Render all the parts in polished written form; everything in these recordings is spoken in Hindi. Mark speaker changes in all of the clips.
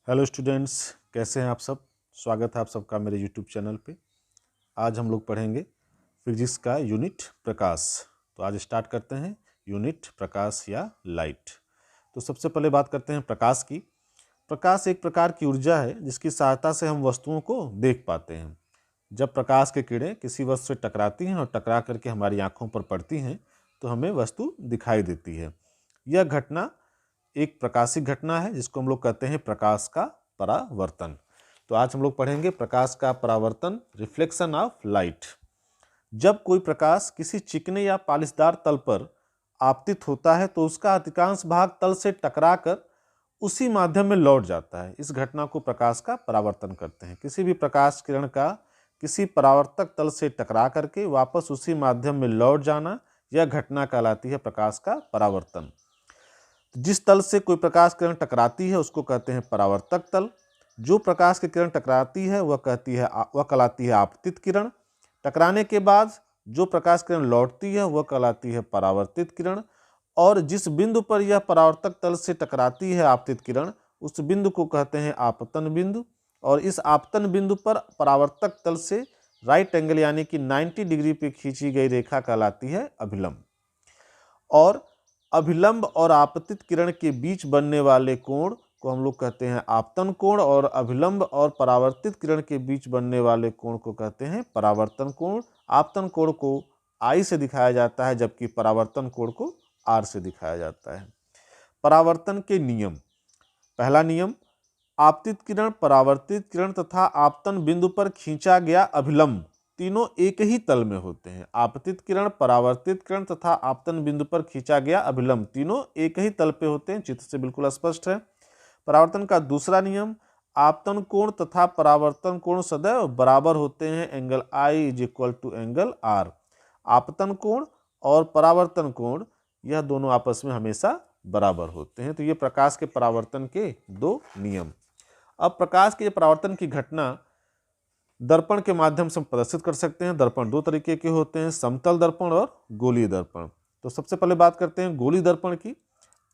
Speaker 1: हेलो स्टूडेंट्स, कैसे हैं आप सब। स्वागत है आप सबका मेरे यूट्यूब चैनल पे। आज हम लोग पढ़ेंगे फिजिक्स का यूनिट प्रकाश। तो आज स्टार्ट करते हैं यूनिट प्रकाश या लाइट। तो सबसे पहले बात करते हैं प्रकाश की। प्रकाश एक प्रकार की ऊर्जा है जिसकी सहायता से हम वस्तुओं को देख पाते हैं। जब प्रकाश की किरणें किसी वस्तु से टकराती हैं और टकरा करके हमारी आँखों पर पड़ती हैं तो हमें वस्तु दिखाई देती है। यह घटना एक प्रकाशिक घटना है जिसको हम लोग कहते हैं प्रकाश का परावर्तन। तो आज हम लोग पढ़ेंगे प्रकाश का परावर्तन, रिफ्लेक्शन ऑफ लाइट। जब कोई प्रकाश किसी चिकने या पालिशदार तल पर आपतित होता है तो उसका अधिकांश भाग तल से टकराकर उसी माध्यम में लौट जाता है। इस घटना को प्रकाश का परावर्तन कहते हैं। किसी भी प्रकाश किरण का किसी परावर्तक तल से टकरा करके वापस उसी माध्यम में लौट जाना, यह घटना कहलाती है प्रकाश का परावर्तन। जिस तल से कोई प्रकाश किरण टकराती है उसको कहते हैं परावर्तक तल। जो प्रकाश की किरण टकराती है वह कहलाती है आपतित किरण। टकराने के बाद जो प्रकाश किरण लौटती है वह कहलाती है परावर्तित किरण। और जिस बिंदु पर यह परावर्तक तल से टकराती है आपतित किरण, उस बिंदु को कहते हैं आपतन बिंदु। और इस आपतन बिंदु पर परावर्तक तल से राइट एंगल यानी कि 90 डिग्री पे खींची गई रेखा कहलाती है अभिलंब। और अभिलंब और आपतित किरण के बीच बनने वाले कोण को हम लोग कहते हैं आपतन कोण, और अभिलंब और परावर्तित किरण के बीच बनने वाले कोण को कहते हैं परावर्तन कोण। आपतन कोण को I से दिखाया जाता है जबकि परावर्तन कोण को R से दिखाया जाता है। परावर्तन के नियम। पहला नियम, आपतित किरण, परावर्तित किरण तथा आपतन बिंदु पर खींचा गया अभिलंब तीनों एक ही तल में होते हैं। आपतित किरण, परावर्तित किरण तथा आपतन बिंदु पर खींचा गया अभिलंब तीनों एक ही तल पे होते हैं। चित्र से बिल्कुल स्पष्ट है। परावर्तन का दूसरा नियम, आपतन कोण तथा परावर्तन कोण सदैव बराबर होते हैं। Angle I is equal to angle R। आपतन कोण और परावर्तन कोण यह दोनों आपस में हमेशा बराबर होते हैं। तो ये प्रकाश के परावर्तन के दो नियम। अब प्रकाश के परावर्तन की घटना दर्पण के माध्यम से प्रदर्शित कर सकते हैं। दर्पण दो तरीके के होते हैं, समतल दर्पण और गोलीय दर्पण। तो सबसे पहले बात करते हैं गोलीय दर्पण की।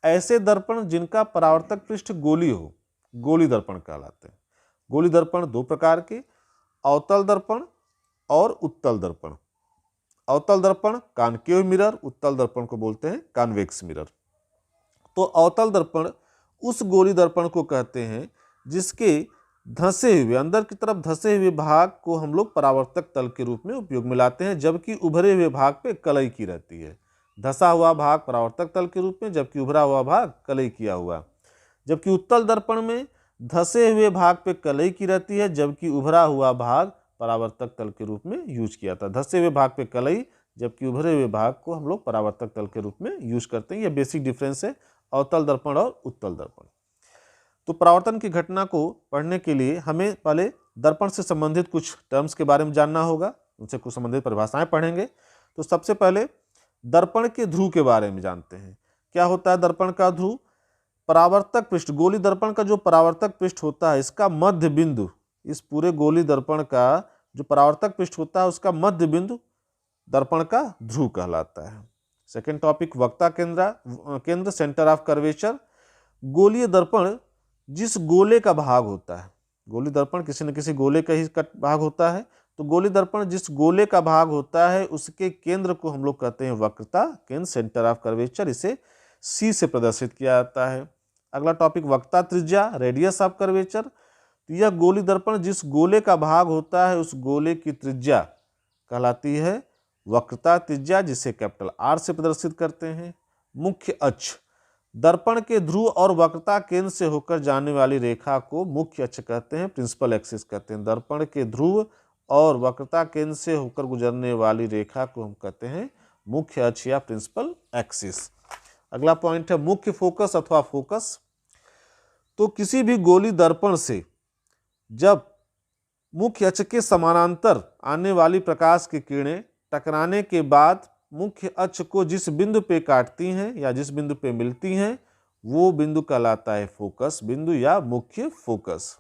Speaker 1: ऐसे दर्पण जिनका परावर्तक पृष्ठ गोलीय हो, गोलीय दर्पण कहलाते हैं। गोलीय दर्पण दो प्रकार के, अवतल दर्पण और उत्तल दर्पण। अवतल दर्पण कॉनकेव मिरर, उत्तल दर्पण को बोलते हैं कॉन्वेक्स मिरर। तो अवतल दर्पण उस गोलीय दर्पण को कहते हैं जिसके धंसे हुए, अंदर की तरफ धंसे हुए भाग को हम लोग परावर्तक तल के रूप में उपयोग में लाते हैं, जबकि उभरे हुए भाग पे कलई की रहती है। धंसा हुआ भाग परावर्तक तल के रूप में, जबकि उभरा हुआ भाग कलई किया हुआ। जबकि उत्तल दर्पण में धंसे हुए भाग पे कलई की रहती है, जबकि उभरा हुआ भाग परावर्तक तल के रूप में यूज किया था। धंसे हुए भाग पे कलई, जबकि उभरे हुए भाग को हम लोग परावर्तक तल के रूप में यूज करते हैं। यह बेसिक डिफरेंस है अवतल दर्पण और उत्तल दर्पण। तो परावर्तन की घटना को पढ़ने के लिए हमें पहले दर्पण से संबंधित कुछ टर्म्स के बारे में जानना होगा, उनसे कुछ संबंधित परिभाषाएं पढ़ेंगे। तो सबसे पहले दर्पण के ध्रुव के बारे में जानते हैं। क्या होता है दर्पण का ध्रुव? परावर्तक पृष्ठ, गोलीय दर्पण का जो परावर्तक पृष्ठ होता है इसका मध्य बिंदु, इस पूरे गोलीय दर्पण का जो परावर्तक पृष्ठ होता है उसका मध्य बिंदु दर्पण का ध्रुव कहलाता है। सेकेंड टॉपिक, वक्रता केंद्र, सेंटर ऑफ कर्वेचर। गोलीय दर्पण जिस गोले का भाग होता है, गोलीय दर्पण किसी न किसी गोले का ही भाग होता है, तो गोलीय दर्पण जिस गोले का भाग होता है उसके केंद्र को हम लोग कहते हैं वक्रता केंद्र, सेंटर ऑफ कर्वेचर। इसे C से प्रदर्शित किया जाता है। अगला टॉपिक, वक्रता त्रिज्या, रेडियस ऑफ कर्वेचर। तो यह गोलीय दर्पण जिस गोले का भाग होता है उस गोले की त्रिज्या कहलाती है वक्रता त्रिज्या, जिसे कैपिटल R से प्रदर्शित करते हैं। मुख्य अक्ष, दर्पण के ध्रुव और वक्रता केंद्र से होकर जाने वाली रेखा को मुख्य अक्ष कहते हैं, प्रिंसिपल एक्सिस कहते हैं। दर्पण के ध्रुव और वक्रता केंद्र से होकर गुजरने वाली रेखा को हम कहते हैं मुख्य अक्ष या प्रिंसिपल एक्सिस। अगला पॉइंट है मुख्य फोकस अथवा फोकस। तो किसी भी गोलीय दर्पण से जब मुख्य अक्ष के समानांतर आने वाली प्रकाश की किरणें टकराने के बाद मुख्य अक्ष को जिस बिंदु पे काटती हैं या जिस बिंदु पे मिलती हैं वो बिंदु कहलाता है फोकस बिंदु या मुख्य फोकस।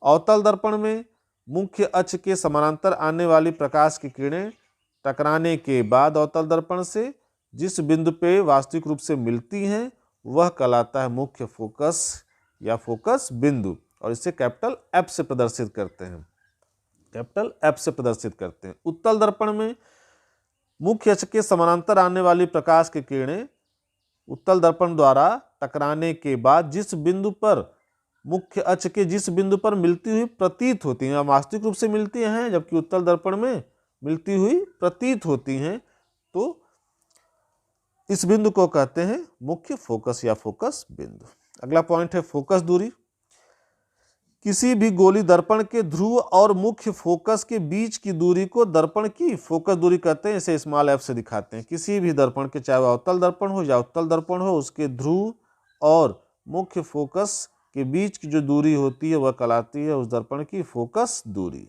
Speaker 1: अवतल दर्पण में मुख्य अक्ष के समानांतर आने वाली प्रकाश की किरणें टकराने के बाद अवतल दर्पण से जिस बिंदु पे वास्तविक रूप से मिलती हैं वह कहलाता है मुख्य फोकस या फोकस बिंदु, और इसे कैपिटल एफ से प्रदर्शित करते हैं, कैपिटल एफ से प्रदर्शित करते हैं। उत्तल दर्पण में मुख्य अक्ष के समानांतर आने वाली प्रकाश की किरणें उत्तल दर्पण द्वारा टकराने के बाद जिस बिंदु पर मुख्य अक्ष के जिस बिंदु पर मिलती हुई प्रतीत होती हैं, वास्तविक रूप से मिलती हैं जबकि उत्तल दर्पण में मिलती हुई प्रतीत होती हैं, तो इस बिंदु को कहते हैं मुख्य फोकस या फोकस बिंदु। अगला पॉइंट है फोकस दूरी। किसी भी गोली दर्पण के ध्रुव और मुख्य फोकस के बीच की दूरी को दर्पण की फोकस दूरी कहते हैं। इसे स्मॉल एफ से दिखाते हैं। किसी भी दर्पण के, चाहे वह अवतल दर्पण हो या उत्तल दर्पण हो, उसके ध्रुव और मुख्य फोकस के बीच की जो दूरी होती है वह कहलाती है उस दर्पण की फोकस दूरी।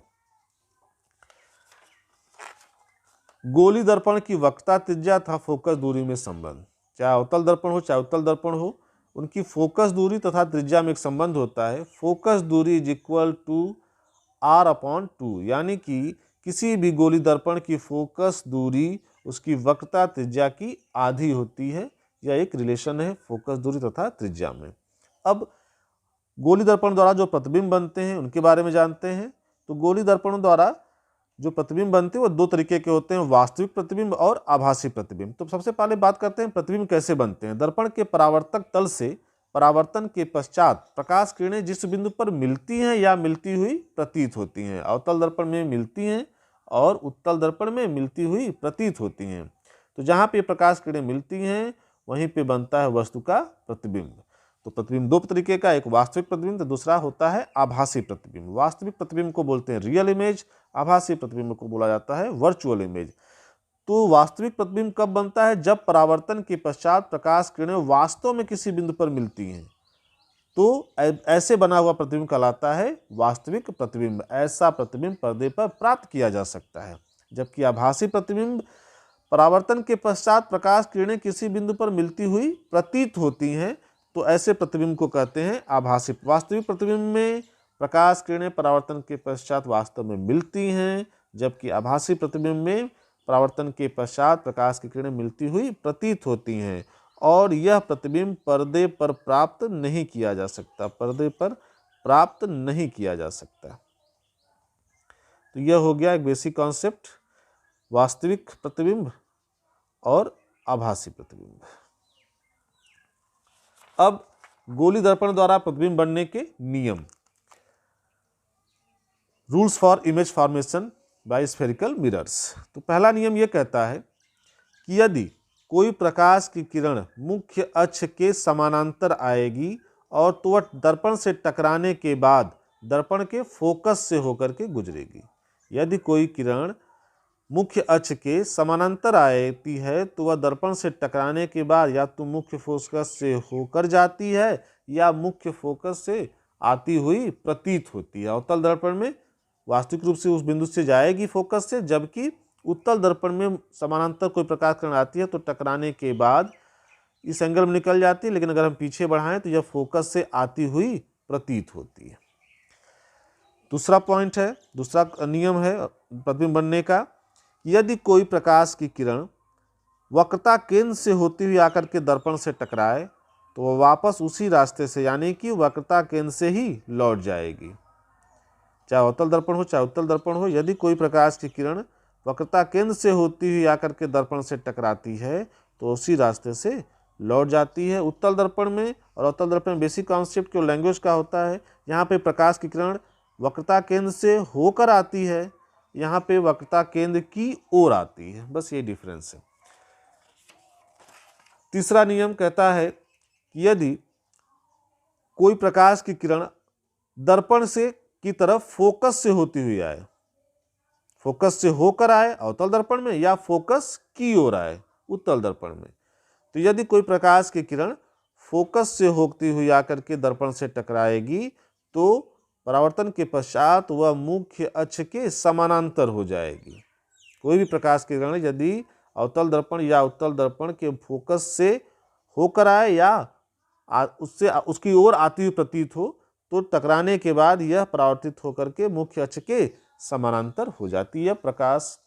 Speaker 1: गोली दर्पण की वक्रता, त्रिज्या तथा फोकस दूरी में संबंध। चाहे अवतल दर्पण हो चाहे उत्तल दर्पण हो, उनकी फोकस दूरी तथा त्रिज्या में एक संबंध होता है। फोकस दूरी इज इक्वल टू r/2, यानी कि किसी भी गोली दर्पण की फोकस दूरी उसकी वक्रता त्रिज्या की आधी होती है। यह एक रिलेशन है फोकस दूरी तथा त्रिज्या में। अब गोली दर्पण द्वारा जो प्रतिबिंब बनते हैं उनके बारे में जानते हैं। तो गोली दर्पण द्वारा जो प्रतिबिंब बनते हैं वो दो तरीके के होते हैं, वास्तविक प्रतिबिंब और आभासी प्रतिबिंब। तो सबसे पहले बात करते हैं प्रतिबिंब कैसे बनते हैं। दर्पण के परावर्तक तल से परावर्तन के पश्चात प्रकाश किरणें जिस बिंदु पर मिलती हैं या मिलती हुई प्रतीत होती हैं, अवतल दर्पण में मिलती हैं और उत्तल दर्पण में मिलती हुई प्रतीत होती हैं। तो जहाँ पे प्रकाश किरणें मिलती हैं वहीं पे बनता है वस्तु का प्रतिबिंब। तो प्रतिबिंब दो तरीके का, एक वास्तविक प्रतिबिंब तो दूसरा होता है आभासी प्रतिबिंब। वास्तविक प्रतिबिंब को बोलते हैं रियल इमेज, आभासी प्रतिबिंब को बोला जाता है वर्चुअल इमेज। तो वास्तविक प्रतिबिंब कब बनता है? जब परावर्तन के पश्चात प्रकाश किरणें वास्तव में किसी बिंदु पर मिलती हैं, तो ऐसे बना हुआ प्रतिबिंब कहलाता है वास्तविक प्रतिबिंब। ऐसा प्रतिबिंब पर्दे पर प्राप्त किया जा सकता है। जबकि आभासी प्रतिबिंब परावर्तन के पश्चात प्रकाश किरणें किसी बिंदु पर मिलती हुई प्रतीत होती हैं, तो ऐसे प्रतिबिंब को कहते हैं आभासी। वास्तविक प्रतिबिंब में प्रकाश किरणें परावर्तन के पश्चात वास्तव में मिलती हैं, जबकि आभासी प्रतिबिंब में परावर्तन के पश्चात प्रकाश की किरणें मिलती हुई प्रतीत होती हैं और यह प्रतिबिंब पर्दे पर प्राप्त नहीं किया जा सकता, पर्दे पर प्राप्त नहीं किया जा सकता। तो यह हो गया एक बेसिक कॉन्सेप्ट, वास्तविक प्रतिबिंब और आभासी प्रतिबिंब। अब गोली दर्पण द्वारा प्रतिबिंब बनने के नियम, rules for image formation by spherical mirrors. तो पहला नियम यह कहता है कि यदि कोई प्रकाश की किरण मुख्य अक्ष के समानांतर आएगी और तो वह दर्पण से टकराने के बाद दर्पण के फोकस से होकर के गुजरेगी। यदि कोई किरण मुख्य अक्ष के समानांतर आती है तो वह दर्पण से टकराने के बाद या तो मुख्य फोकस से होकर जाती है या मुख्य फोकस से आती हुई प्रतीत होती है। अवतल दर्पण में वास्तविक रूप से उस बिंदु से जाएगी फोकस से, जबकि उत्तल दर्पण में समानांतर कोई प्रकाश किरण आती है तो टकराने के बाद इस एंगल में निकल जाती है, लेकिन अगर हम पीछे बढ़ाएं तो यह फोकस से आती हुई प्रतीत होती है। दूसरा पॉइंट है, दूसरा नियम है प्रतिबिंब बनने का, यदि कोई प्रकाश की किरण वक्रता केंद्र से होती हुई आकर के दर्पण से टकराए तो वह वापस उसी रास्ते से यानी कि वक्रता केंद्र से ही लौट जाएगी। चाहे अवतल दर्पण हो चाहे उत्तल दर्पण हो, यदि कोई प्रकाश की किरण वक्रता केंद्र से होती हुई आकर के दर्पण से टकराती है तो उसी रास्ते से लौट जाती है। उत्तल दर्पण में और अवतल दर्पण में बेसिक कॉन्सेप्ट केवल लैंग्वेज का होता है। यहाँ पे प्रकाश की किरण वक्रता केंद्र से होकर आती है, यहाँ पे वक्रता केंद्र की ओर आती है, बस ये डिफरेंस है। तीसरा नियम कहता है कि यदि कोई प्रकाश की किरण दर्पण से की तरफ फोकस से होती हुई आए, फोकस से होकर आए अवतल दर्पण में या फोकस की ओर आए उत्तल दर्पण में, तो यदि कोई प्रकाश की किरण फोकस से होती हुई आकर के दर्पण से टकराएगी तो परावर्तन के पश्चात वह मुख्य अक्ष के समानांतर हो जाएगी। कोई भी प्रकाश की किरण यदि अवतल दर्पण या उत्तल दर्पण के फोकस से होकर आए या उससे उसकी ओर आती हुई प्रतीत हो तो टकराने के बाद यह परावर्तित होकर के मुख्य अक्ष के समानांतर हो जाती है। प्रकाश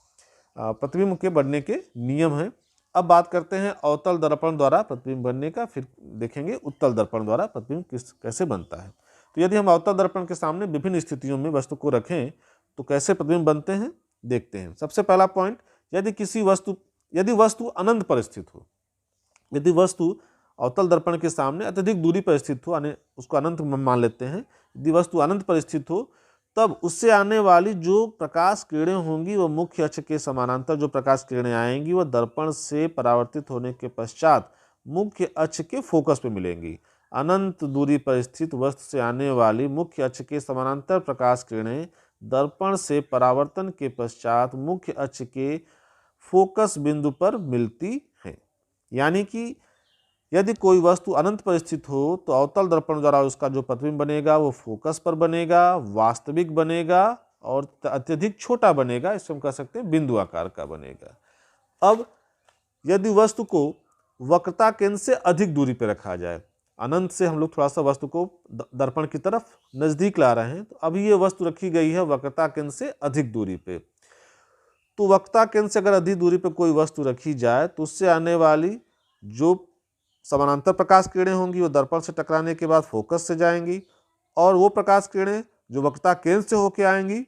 Speaker 1: प्रतिबिंब के बनने के नियम हैं। अब बात करते हैं अवतल दर्पण द्वारा प्रतिबिंब बनने का, फिर देखेंगे उत्तल दर्पण द्वारा प्रतिबिंब कैसे बनता है। तो यदि हम अवतल दर्पण के सामने विभिन्न स्थितियों में वस्तु को रखें तो कैसे प्रतिबिंब बनते हैं देखते हैं। सबसे पहला पॉइंट, यदि वस्तु अनंत पर स्थित हो, यदि वस्तु अवतल दर्पण के सामने अत्यधिक दूरी पर स्थित हो, यानी उसको अनंत मान लेते हैं, यदि वस्तु अनंत पर स्थित हो तब उससे आने वाली जो प्रकाश किरणें होंगी वह मुख्य अक्ष के समानांतर जो प्रकाश किरणें आएंगी वह दर्पण से परावर्तित होने के पश्चात मुख्य अक्ष के फोकस पे मिलेंगी। अनंत दूरी पर स्थित वस्तु से आने वाली मुख्य अक्ष के समानांतर प्रकाश किरणें दर्पण से परावर्तन के पश्चात मुख्य अक्ष के फोकस बिंदु पर मिलती हैं। यानी कि यदि कोई वस्तु अनंत पर स्थित हो तो अवतल दर्पण द्वारा उसका जो प्रतिबिंब बनेगा वो फोकस पर बनेगा, वास्तविक बनेगा और अत्यधिक छोटा बनेगा, इससे हम कह सकते हैं बिंदु आकार का बनेगा। अब यदि वस्तु को वक्रता केंद्र से अधिक दूरी पर रखा जाए, अनंत से हम लोग थोड़ा सा वस्तु को दर्पण की तरफ नजदीक ला रहे हैं, तो अभी ये वस्तु रखी गई है वक्रता केंद्र से अधिक दूरी पे, तो वक्रता केंद्र से अगर अधिक दूरी पर कोई वस्तु रखी जाए तो उससे आने वाली जो समानांतर प्रकाश किरणें होंगी वो दर्पण से टकराने के बाद फोकस से जाएंगी, और वो प्रकाश किरणें जो वक्रता केंद्र से होकर आएंगी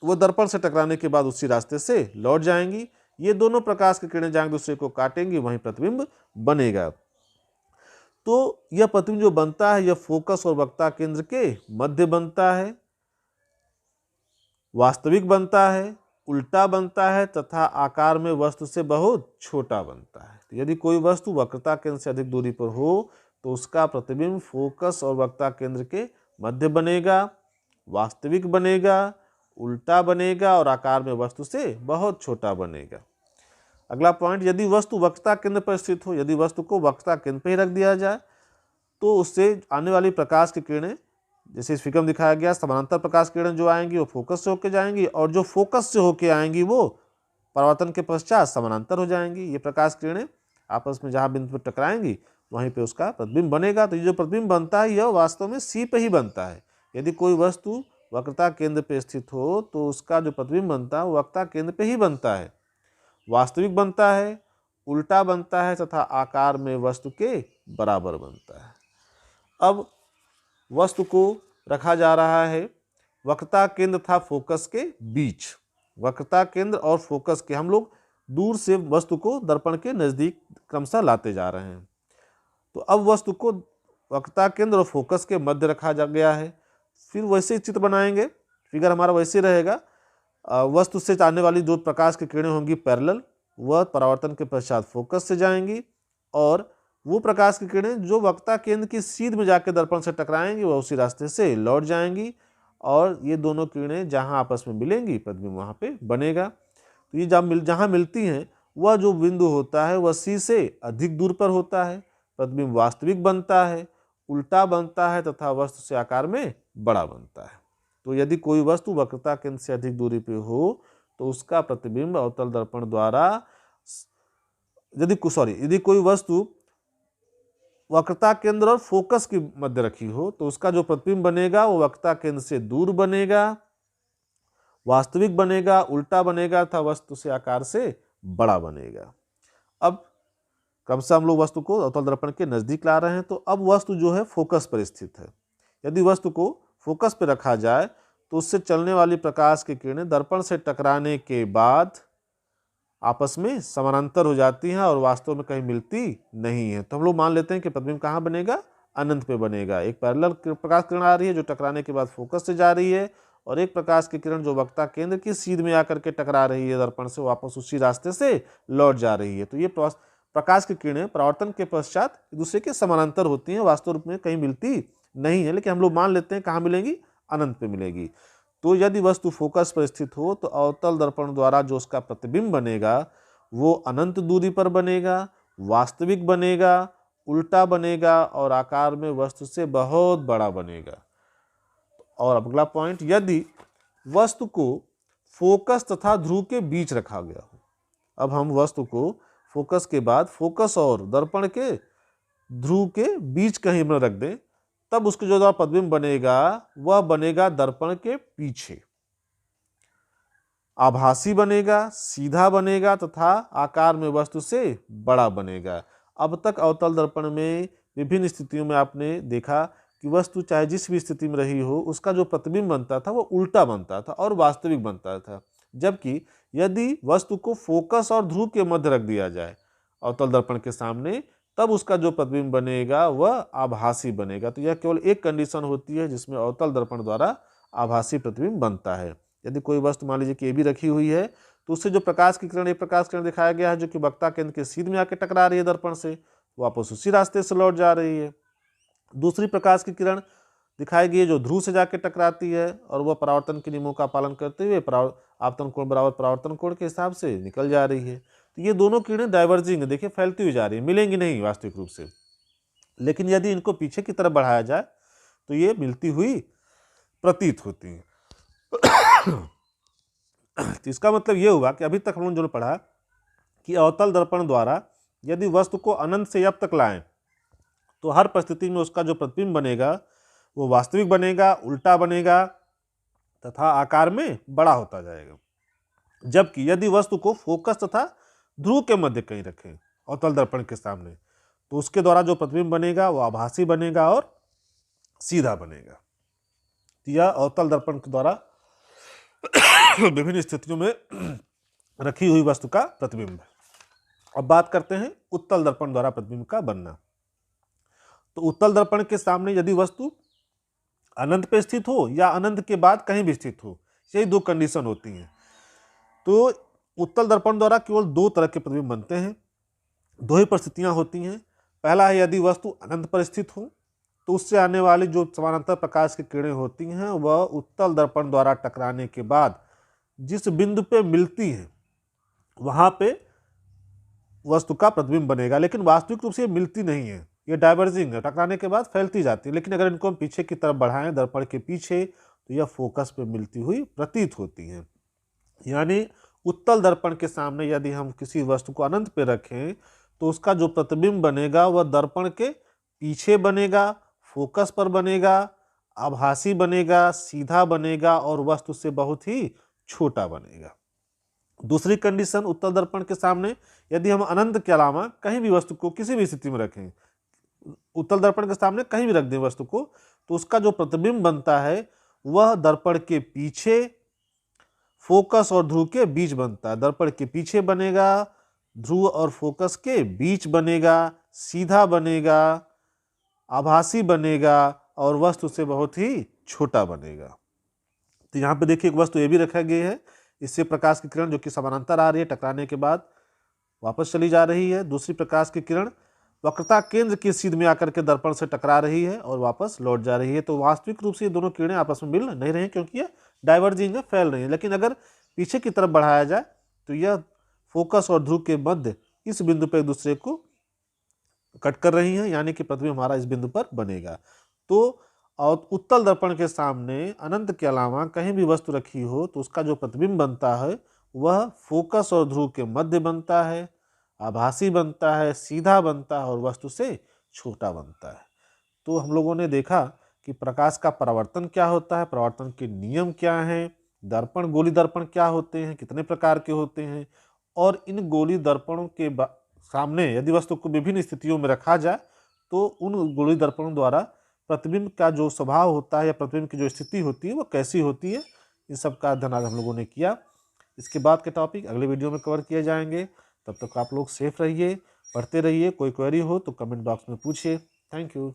Speaker 1: वो दर्पण से टकराने के बाद उसी रास्ते से लौट जाएंगी। ये दोनों प्रकाश की किरणें जहाँ दूसरे को काटेंगी वहीं प्रतिबिंब बनेगा। तो यह प्रतिबिंब जो बनता है यह फोकस और वक्रता केंद्र के मध्य बनता है, वास्तविक बनता है, उल्टा बनता है तथा आकार में वस्तु से बहुत छोटा बनता है। तो यदि कोई वस्तु वक्रता केंद्र से अधिक दूरी पर हो तो उसका प्रतिबिंब फोकस और वक्रता केंद्र के मध्य बनेगा, वास्तविक बनेगा, उल्टा बनेगा और आकार में वस्तु से बहुत छोटा बनेगा। अगला पॉइंट, यदि वस्तु वक्रता केंद्र पर स्थित हो, यदि वस्तु को वक्रता केंद्र पर ही रख दिया जाए तो उससे आने वाली प्रकाश की किरणें, जैसे इस फिगर में दिखाया गया, समानांतर प्रकाश किरणें जो आएंगी वो फोकस से होकर जाएंगी और जो फोकस से होकर आएंगी वो परावर्तन के पश्चात समानांतर हो जाएंगी। ये प्रकाश किरणें आपस में जहाँ बिंदु पर टकराएंगी वहीं पे उसका प्रतिबिंब बनेगा। तो ये जो प्रतिबिंब बनता है यह वास्तव में सी पे ही बनता है। यदि कोई वस्तु वक्रता केंद्र पे स्थित हो तो उसका जो प्रतिबिंब बनता है वो वक्रता केंद्र पे ही बनता है, वास्तविक बनता है, उल्टा बनता है तथा आकार में वस्तु के बराबर बनता है। अब वस्तु को रखा जा रहा है वक्रता केंद्र तथा फोकस के बीच। वक्रता केंद्र और फोकस के हम लोग दूर से वस्तु को दर्पण के नजदीक क्रमशः लाते जा रहे हैं। तो अब वस्तु को वक्रता केंद्र और फोकस के मध्य रखा जा गया है। फिर वैसे ही चित्र बनाएंगे, फिगर हमारा वैसे रहेगा। वस्तु से आने वाली जो प्रकाश की किरणें होंगी पैरेलल, वह परावर्तन के पश्चात फोकस से जाएंगी और वो प्रकाश की किरणें जो वक्रता केंद्र की सीध में जाकर दर्पण से टकराएंगी वह उसी रास्ते से लौट जाएंगी और ये दोनों किरणें जहां आपस में मिलेंगी प्रतिबिंब वहां पे बनेगा। तो ये जहां मिलती हैं वह जो बिंदु होता है वह सी से अधिक दूर पर होता है, प्रतिबिंब वास्तविक बनता है, उल्टा बनता है तथा वस्तु से आकार में बड़ा बनता है। तो यदि कोई वस्तु वक्रता केंद्र से अधिक दूरी पर हो तो उसका प्रतिबिंब अवतल दर्पण द्वारा, यदि कोई वस्तु वक्रता केंद्र और फोकस की मध्य रखी हो तो उसका जो प्रतिबिंब बनेगा वो वक्रता केंद्र से दूर बनेगा, वास्तविक बनेगा, उल्टा बनेगा तथा वस्तु से आकार से बड़ा बनेगा। अब क्रमशः हम लोग वस्तु को अवतल दर्पण के नजदीक ला रहे हैं। तो अब वस्तु जो है फोकस पर स्थित है। यदि वस्तु को फोकस पर रखा जाए तो उससे चलने वाली प्रकाश की किरणें दर्पण से टकराने के बाद आपस में समानांतर हो जाती हैं और वास्तव में कहीं मिलती नहीं है। तो हम लोग मान लेते हैं कि प्रतिबिंब कहाँ बनेगा, अनंत पे बनेगा। एक पैरेलल प्रकाश किरण आ रही है जो टकराने के बाद फोकस से जा रही है और एक प्रकाश की किरण जो वक्रता केंद्र की सीध में आकर के टकरा रही है दर्पण से, वापस उसी रास्ते से लौट जा रही है। तो ये प्रकाश की किरणें परावर्तन के पश्चात एक दूसरे के समानांतर होती हैं, वास्तव रूप में कहीं मिलती नहीं है, लेकिन हम लोग मान लेते हैं कहाँ मिलेंगी, अनंत पे मिलेगी। तो यदि वस्तु फोकस पर स्थित हो तो अवतल दर्पण द्वारा जो उसका प्रतिबिंब बनेगा वो अनंत दूरी पर बनेगा, वास्तविक बनेगा, उल्टा बनेगा और आकार में वस्तु से बहुत बड़ा बनेगा। और अगला पॉइंट, यदि वस्तु को फोकस तथा ध्रुव के बीच रखा गया हो, अब हम वस्तु को फोकस के बाद फोकस और दर्पण के ध्रुव के बीच कहीं में रख दें, तब उसके जो प्रतिबिंब बनेगा वह बनेगा दर्पण के पीछे। आभासी बनेगा, सीधा बनेगा तथा आकार में वस्तु से बड़ा बनेगा। अब तक अवतल दर्पण में विभिन्न स्थितियों में आपने देखा कि वस्तु चाहे जिस भी स्थिति में रही हो, उसका जो प्रतिबिंब बनता था वो उल्टा बनता था और वास्तविक बनता था। जबकि यदि वस्तु को फोकस और ध्रुव के मध्य रख दिया जाए अवतल दर्पण के सामने, तब उसका जो प्रतिबिंब बनेगा वह आभासी बनेगा। तो यह केवल एक कंडीशन होती है जिसमें अवतल दर्पण द्वारा आभासी प्रतिबिंब बनता है। यदि कोई वस्तु मान लीजिए कि ये भी रखी हुई है, तो उससे जो प्रकाश की किरण, एक प्रकाश किरण दिखाया गया है जो कि वक्ता केंद्र के सीध में आकर टकरा रही है दर्पण से, वापस उसी रास्ते से लौट जा रही है। दूसरी प्रकाश की किरण दिखाई गई है जो ध्रुव से जाकर टकराती है और वह परावर्तन के नियमों का पालन करते हुए आपतन कोण बराबर परावर्तन कोण के हिसाब से निकल जा रही है। तो ये दोनों किरणें डाइवर्जिंग है, देखिए फैलती हुई जा रही है, मिलेंगी नहीं वास्तविक रूप से। लेकिन यदि इनको पीछे की तरफ बढ़ाया जाए तो ये मिलती हुई प्रतीत होती है। तो इसका मतलब ये हुआ कि अभी तक हम लोगों ने जो पढ़ा कि अवतल दर्पण द्वारा यदि वस्तु को अनंत से अब तक लाएं तो हर परिस्थिति में उसका जो प्रतिबिंब बनेगा वो वास्तविक बनेगा, उल्टा बनेगा तथा आकार में बड़ा होता जाएगा। जबकि यदि वस्तु को फोकस तथा ध्रुव के मध्य कहीं रखें अवतल दर्पण के सामने, तो उसके द्वारा जो प्रतिबिंब बनेगा वो आभासी बनेगा और सीधा बनेगा। तो यह अवतल दर्पण के द्वारा विभिन्न स्थितियों में रखी हुई वस्तु का प्रतिबिंब है। अब बात करते हैं उत्तल दर्पण द्वारा प्रतिबिंब का बनना। तो उत्तल दर्पण के सामने यदि वस्तु अनंत पे स्थित हो या अनंत के बाद कहीं भी स्थित हो, यही दो कंडीशन होती हैं। तो उत्तल दर्पण द्वारा केवल दो तरह के प्रतिबिंब बनते हैं, दो ही परिस्थितियां होती हैं। पहला है यदि वस्तु अनंत पर स्थित हो तो उससे आने वाली जो समानांतर प्रकाश की किरणें होती हैं वह उत्तल दर्पण द्वारा टकराने के बाद जिस बिंदु पे मिलती है वहां पे वस्तु का प्रतिबिंब बनेगा। लेकिन वास्तविक रूप से ये मिलती नहीं है, ये डाइवर्जिंग है, टकराने के बाद फैलती जाती है। लेकिन अगर इनको हम पीछे की तरफ बढ़ाएं दर्पण के पीछे, तो यह फोकस पे मिलती हुई प्रतीत होती हैं। यानी उत्तल दर्पण के सामने यदि हम किसी वस्तु को अनंत पे रखें तो उसका जो प्रतिबिंब बनेगा वह दर्पण के पीछे बनेगा, फोकस पर बनेगा, आभासी बनेगा, सीधा बनेगा और वस्तु से बहुत ही छोटा बनेगा। दूसरी कंडीशन, उत्तल दर्पण के सामने यदि हम अनंत के अलावा कहीं भी वस्तु को किसी भी स्थिति में रखें, उत्तल दर्पण के सामने कहीं भी रख दें वस्तु को, तो उसका जो प्रतिबिंब बनता है वह दर्पण के पीछे, फोकस और ध्रुव के बीच बनता है। दर्पण के पीछे बनेगा, ध्रुव और फोकस के बीच बनेगा, सीधा बनेगा, आभासी बनेगा और वस्तु से बहुत ही छोटा बनेगा। तो यहाँ पे देखिए एक वस्तु ये भी रखा गया है, इससे प्रकाश की किरण जो कि समानांतर आ रही है टकराने के बाद वापस चली जा रही है। दूसरी प्रकाश की किरण वक्रता केंद्र के सीध में आकर के दर्पण से टकरा रही है और वापस लौट जा रही है। तो वास्तविक रूप से ये दोनों किरणें आपस में मिल नहीं रही हैं क्योंकि ये डाइवर्जिंग है, फैल रही है। लेकिन अगर पीछे की तरफ बढ़ाया जाए तो यह फोकस और ध्रुव के मध्य इस बिंदु पर एक दूसरे को कट कर रही हैं, यानी कि प्रतिबिंब हमारा इस बिंदु पर बनेगा। तो और उत्तल दर्पण के सामने अनंत के अलावा कहीं भी वस्तु रखी हो तो उसका जो प्रतिबिंब बनता है वह फोकस और ध्रुव के मध्य बनता है, आभासी बनता है, सीधा बनता है और वस्तु से छोटा बनता है। तो हम लोगों ने देखा कि प्रकाश का परावर्तन क्या होता है, परावर्तन के नियम क्या हैं, दर्पण गोली दर्पण क्या होते हैं, कितने प्रकार के होते हैं, और इन गोली दर्पणों के सामने यदि वस्तु को विभिन्न स्थितियों में रखा जाए तो उन गोली दर्पणों द्वारा प्रतिबिंब का जो स्वभाव होता है या प्रतिबिंब की जो स्थिति होती है वो कैसी होती है, इन सब का अध्ययन आज हम लोगों ने किया। इसके बाद के टॉपिक अगले वीडियो में कवर किए जाएंगे। तब तक आप लोग सेफ रहिए, पढ़ते रहिए। कोई क्वेरी हो तो कमेंट बॉक्स में पूछिए। Thank you.